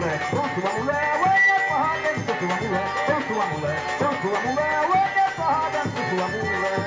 mulher, com sua mulher, olha forró dança com sua mulher, com sua mulher, com sua mulher, olha forró dança com sua mulher.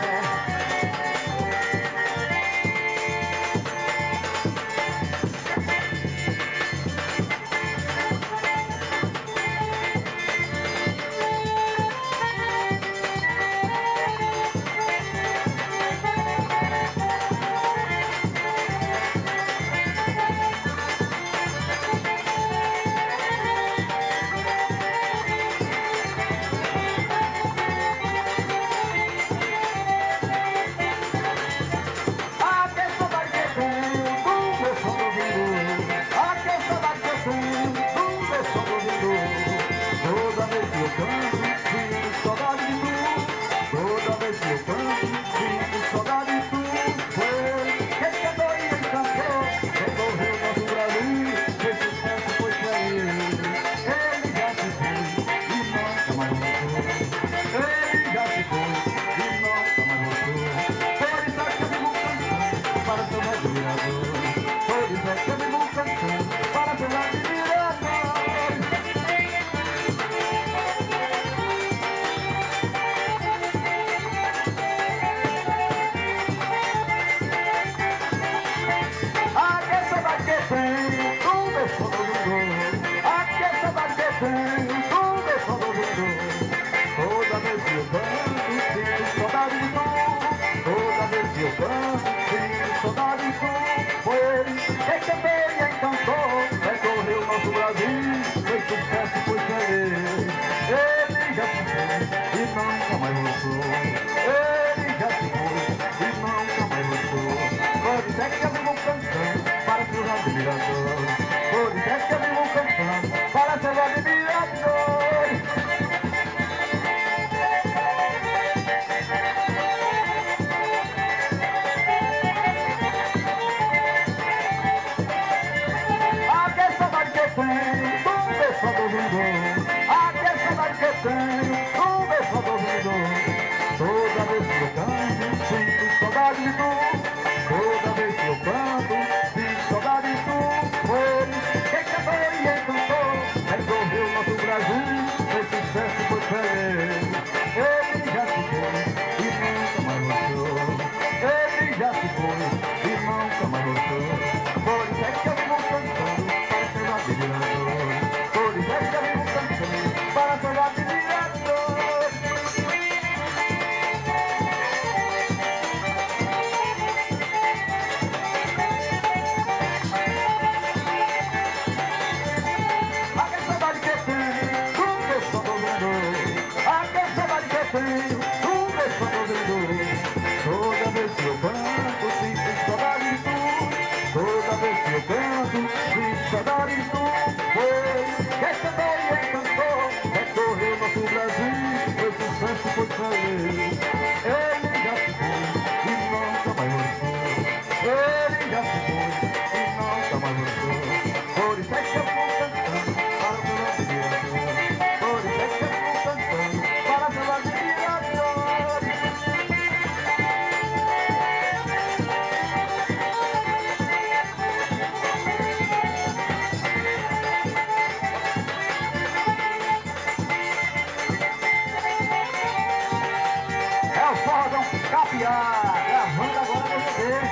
Gravando agora pra vocês.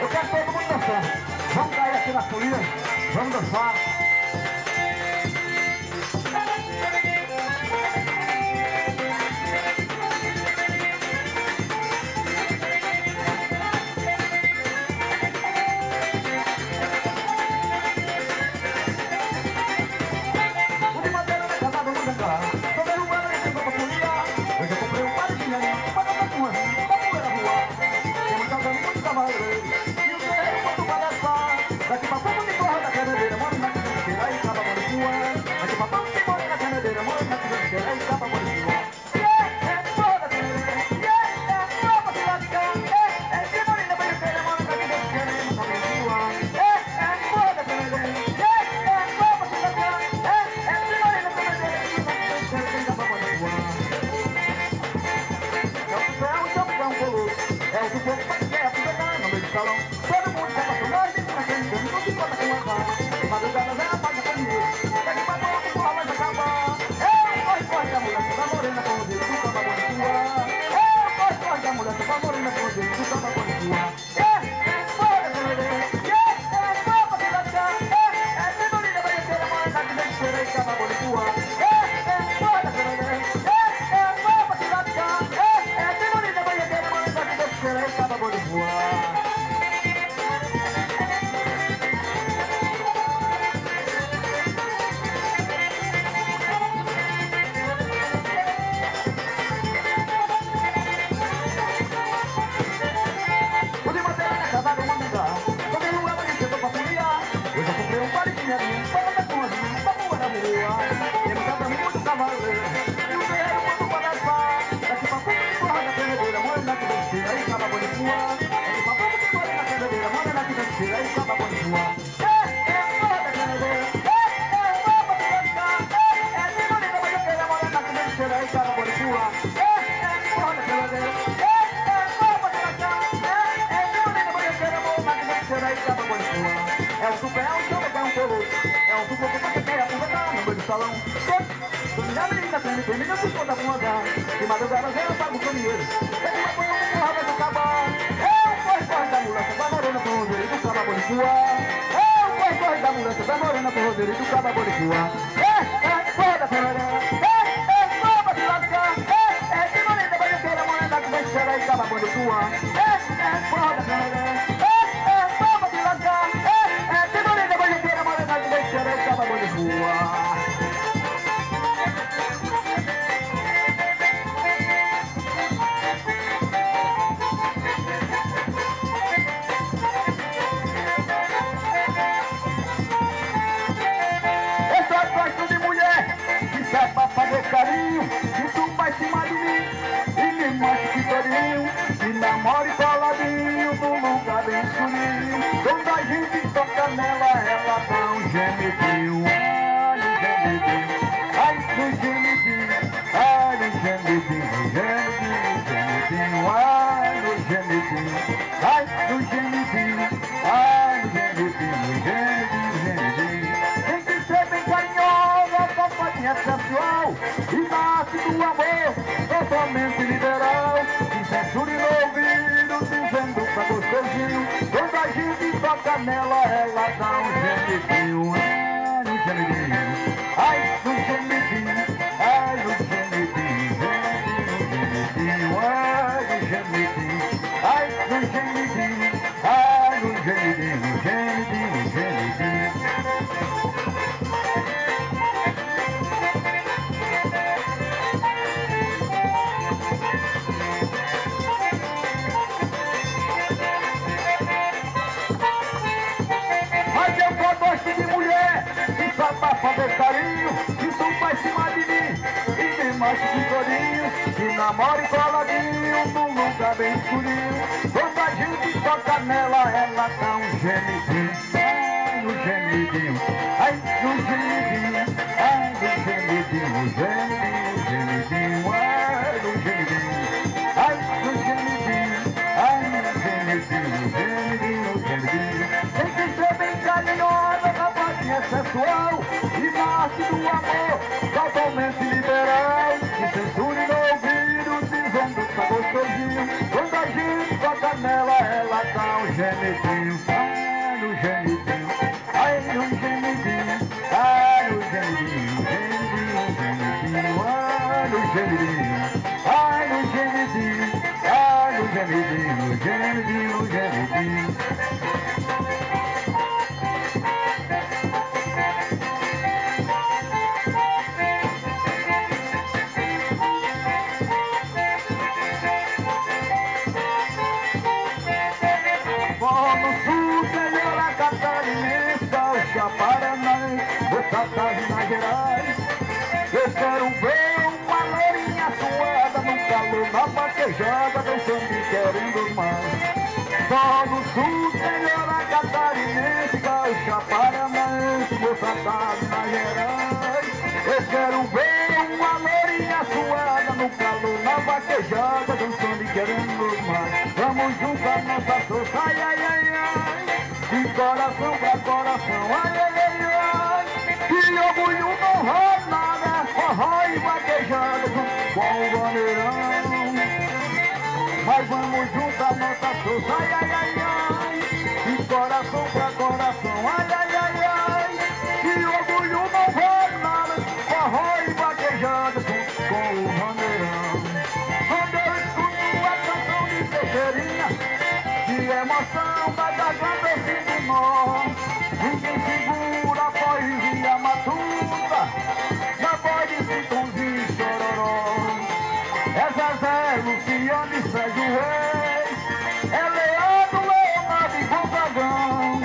Eu quero todo mundo dançando. Vamos cair aqui na folia, vamos dançar. O de madeira na casa, vamos dançar. Tô derrubando a gente pra folia. Hoje eu comprei um par de dinheiro pra dançar com uma poeira voar. Tem muita amiga, muito cavaleiro. E o guerreiro quando vai dançar. Daqui pra pouco de corra da cadeira, mano. valer. E o guerreiro quando vai dançar, daqui pra pouco que corre na tremedeira, morena que desfila, aí acaba bonifua. Daqui pra pouco que corre na tremedeira, morena que desfila, aí acaba bonifua. Corre da tremedeira, vamos dançar. De bonita baiaqueira, morena que desfila, aí acaba bonifua. Corre da tremedeira, vamos dançar. De bonita baiaqueira, morena que desfila, aí acaba bonifua. É um super, é um super, é um colosso. É um super que você quer aproveitar no meio do salão. A menina termina se conta com azar. De madrugada ela paga o caminheiro. Ele vai pôr um porra do cabal. Corre da mulata, vai morena pro rodeiro do caba boricua. Corre da mulata, vai morena pro rodeiro do caba boricua. Corre da pereira. Vamos se lascar. De bonita baiaqueira, morena que vem chegar e caba boricua. Corre da pereira. Vamos se lascar. De bonita baiaqueira, morena que vem chegar e caba boricua. Fazer carinho, e tu vai cima de mim, e me machuque todinho, e namore coladinho, num lugar bem escurinho. Quando a gente toca nela, ela dá um gemidinho, ai no gemidinho, ai no gemidinho, gemidinho, ai no gemidinho, ai no gemidinho, ai no gemidinho, gemidinho. Tem que ser bem carinhosa, companhia sensual, e nasce do amor totalmente liberal. E censure no ouvido, dizendo pra gostosinho, quando a gente toca nela, ela dá um gemidinho, ai no gemidinho, ai no gemidinho, ai no gemidinho, gemidinho, ai no gemidinho, ai no gemidinho, ai no gemidinho, gemidinho, gemidinho. De mulher, e só pra fazer carinho, e tu vai cima de mim, e me machuque todinho, e namore coladinho, num lugar bem escurinho. Quando a gente toca nela, ela dá um gemidinho, ai no gemidinho, ai no gemidinho, ai no gemidinho, gemidinho, gemidinho, ai no gemidinho, ai no gemidinho, ai no gemidinho, gemidinho, gemidinho. Tem que ser bem carinhosa, é sensual, e nasce do amor totalmente liberal. E censure no ouvido, dizendo que tá gostosinho, quando a gente toca nela, ela dá um gemidinho, ai no gemidinho, ai no gemidinho, ai no gemidinho, gemidinho, ai no gemidinho, ai no gemidinho, ai no gemidinho, gemidinho, gemidinho. Minas Gerais, eu quero ver uma lourinha suada no calor, na vaquejada, dançando e querendo mais. Só no sul, senhora catarinense, gaúcha paranaense, moçada Minas Gerais. Eu quero ver uma lourinha suada no calor, na vaquejada, dançando e querendo mais. Vamos juntar nossa força, ai, ai, ai, ai, de coração pra coração, ai, ai, ai, ai. Que orgulho não rola nada, forró e vaquejada com o bandeirão. Mas vamos juntar nossa força, ai, ai, ai, ai, de coração pra coração, ai, ai, ai, ai. Que orgulho não rola nada, forró e vaquejada com o bandeirão. Quando eu escuto a canção de Teixeirinha, de emoção da garganta eu sinto nó. Ninguém segura a poesia matuta, na voz de Citãozinho e Chororó. É Zezé, Luciano e Sérgio Reis, é Leandro, Leonardo e Gonzagão.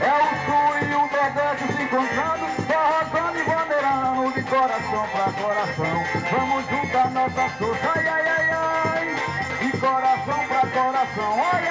É o Sul e o Nordeste se encontrando, forrozando e bandeirão de cor. coração pra coração, vamos juntar nossa força, ai, ai, ai, ai. De coração pra coração, ai.